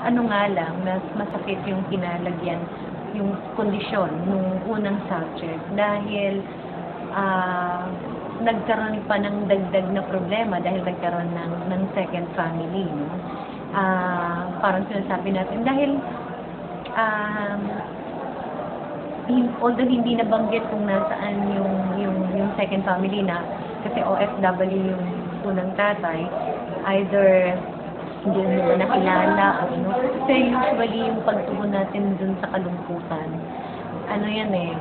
ano nga lang, mas masakit yung kinalagyan, yung kondisyon nung unang subject dahil nagkaroon pa ng dagdag na problema dahil nagkaroon ng second family, no? Parang sinasabi natin dahil although hindi nabanggit kung nasaan yung second family na kasi OFW yung unang tatay, either hindi nila nakilala o ano. Kasi usually yung pagtugon natin dun sa kalungkutan, ano yan eh,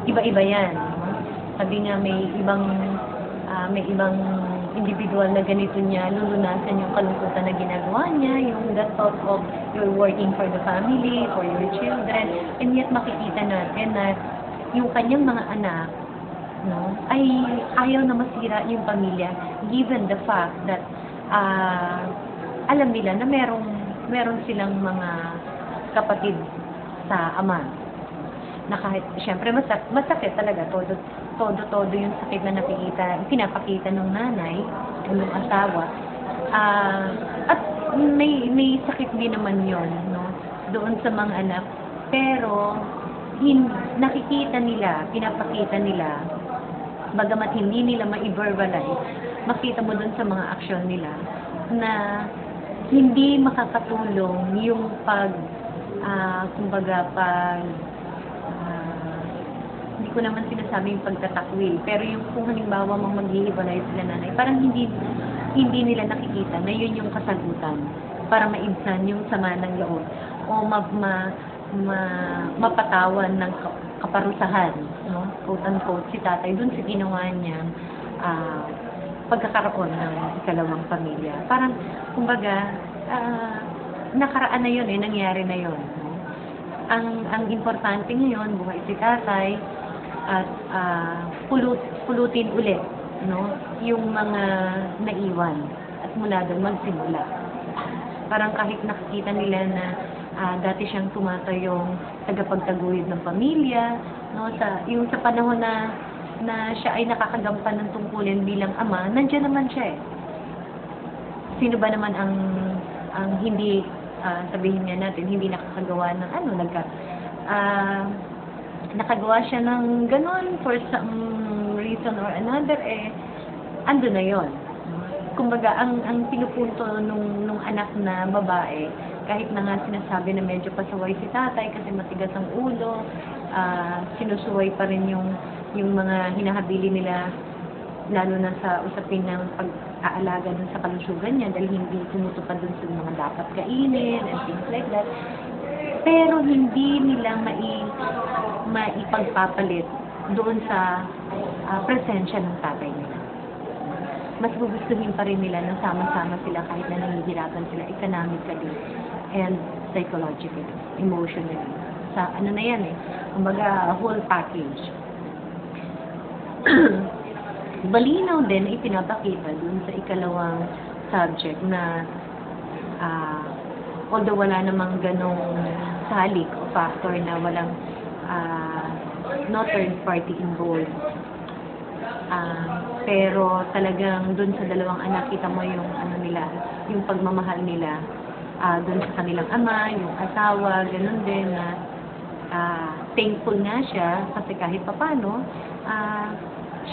iba-iba yan. No? Sabi nga may ibang individual na ganito niya, lulunasan yung kalungkutan na ginagawa niya, yung that thought of you're working for the family, for your children, and yet makikita natin na yung kanyang mga anak, no, ay ayaw na masira yung pamilya, given the fact that alam nila na meron silang mga kapatid sa ama. Na kahit, syempre, masakit talaga, todo yung sakit na pinapakita ng nanay, ng asawa. At may sakit din naman yon, no, doon sa mga anak. Pero, nakikita nila, pinapakita nila, bagamat hindi nila ma-verbalize, makita mo doon sa mga aksyon nila, na hindi makakatulong yung kumbaga, hindi ko naman sinasabing pagtatakwil, pero yung kung halimbawa maghihiwalay sila nanay, parang hindi nila nakikita na yun yung kasagutan para maibsan yung sama ng loob o mapatawan ng kaparusahan, no? Quote-unquote, si tatay dun sa ginawa niyang pagkakaroon ng ikalawang pamilya. Parang, kumbaga, nakaraan na yun nangyari na yun. No? Ang importante ngayon, buhay si tatay, at pulutin ulit, no, yung mga naiwan at mula doon magsimula. Parang kahit nakikita nila na dati siyang tumatayong tagapagtaguyod ng pamilya, no, yung sa panahon na siya ay nakakagampan ng tungkulin bilang ama, nandiyan naman siya eh. Sino ba naman ang hindi, sabihin nga natin, hindi nakakagawa ng nakagawa siya ng ganon for some reason or another, ando na yon. Kumbaga, ang pinupunto nung anak na babae, kahit na nga sinasabi na medyo pasaway si tatay kasi matigas ang ulo, sinusuway pa rin yung mga hinahabili nila, lalo na sa usapin ng pag-aalaga dun sa kalusugan niya dahil hindi tumutupad dun sa mga dapat kainin and things like that. Pero hindi nila maipagpapalit doon sa presensya ng tatay nila. Mas gugustuhin pa rin nila na sama-sama sila kahit na nahihirapan sila economically and psychologically, emotionally. Sa ano na yan kumbaga whole package. Balinaw din ipinapakita dun sa ikalawang subject na although wala namang ganong salik o factor na walang no third party involved. Pero talagang dun sa dalawang anak, kita mo yung yung pagmamahal nila dun sa kanilang ama, yung asawa, ganun din na thankful nga siya kasi kahit papano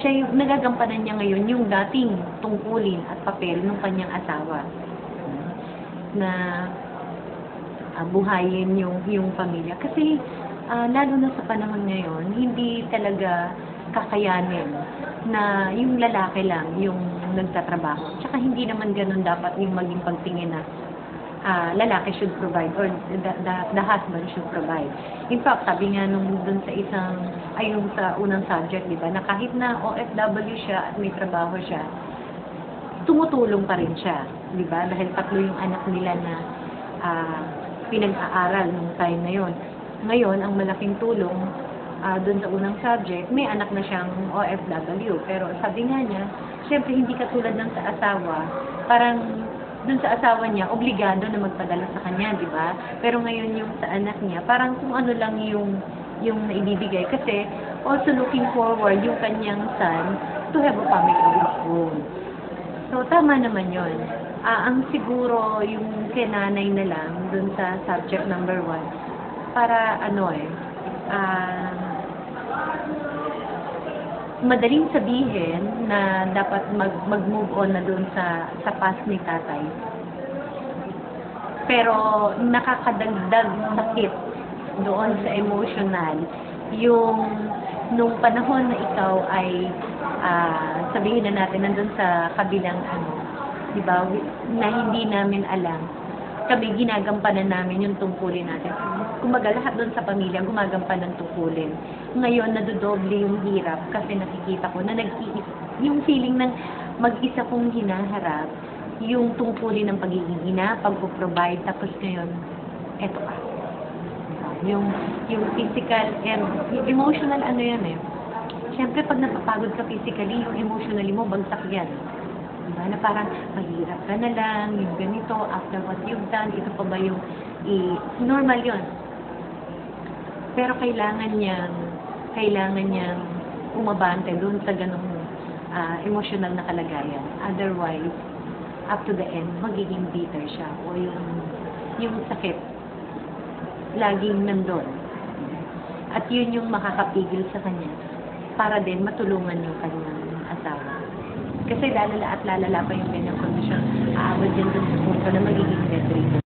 siya yung nagagampanan niya ngayon yung dating tungkulin at papel ng kanyang asawa na buhayin yung pamilya. Kasi lalo na sa panahon ngayon, hindi talaga kakayanin na yung lalaki lang yung nagtatrabaho. Tsaka hindi naman ganun dapat yung maging pagtingin na lalaki should provide or the husband should provide. In fact, sabi nga dun sa yung sa unang subject, di ba, na kahit na OFW siya at may trabaho siya, tumutulong pa rin siya, di ba? Dahil 3 yung anak nila na pinag-aaral nung time na yon. Ngayon, ang malaking tulong doon sa unang subject, may anak na siyang OFW. Pero sabi nga niya, syempre hindi katulad ng sa asawa, parang doon sa asawa niya, obligado na magpadala sa kanya, di ba? Pero ngayon yung sa anak niya, parang kung ano lang yung naibibigay. Kasi also looking forward yung kanyang son to have a family of his own. So, tama naman yon. Ang siguro yung kinanay na lang dun sa subject number 1 para madaling sabihin na dapat mag-move on na dun sa past ni tatay. Pero nakakadagdag sakit doon sa emotional yung nung panahon na ikaw ay sabihin na natin nandun sa kabilang di ba, na hindi namin alam, kami ginagampanan namin yung tungkulin natin. Kumaga lahat doon sa pamilya, gumagampanan ng tungkulin. Ngayon, nadodoble yung hirap kasi nakikita ko na yung feeling ng mag-isa kong hinaharap, yung tungkulin ng pagiging ina, pag-provide, tapos ngayon, eto ka. Yung physical and yung emotional yan Siyempre, pag napapagod ka physically, yung emotionally mo, bagsak yan. Diba? Na parang mahirap ka na lang, yung ganito, after what you've done, ito pa ba yung normal yon. Pero kailangan niyang umabante doon sa ganung emotional na kalagayan. Otherwise, up to the end, magiging bitter siya. O yung sakit, laging nandun. At yun yung makakapigil sa kanya para din matulungan yung kanyang asawa. Kasi lalala at lalala pa yung kanyang kondisyon. Aabot din dun sa punto na magiging bedridden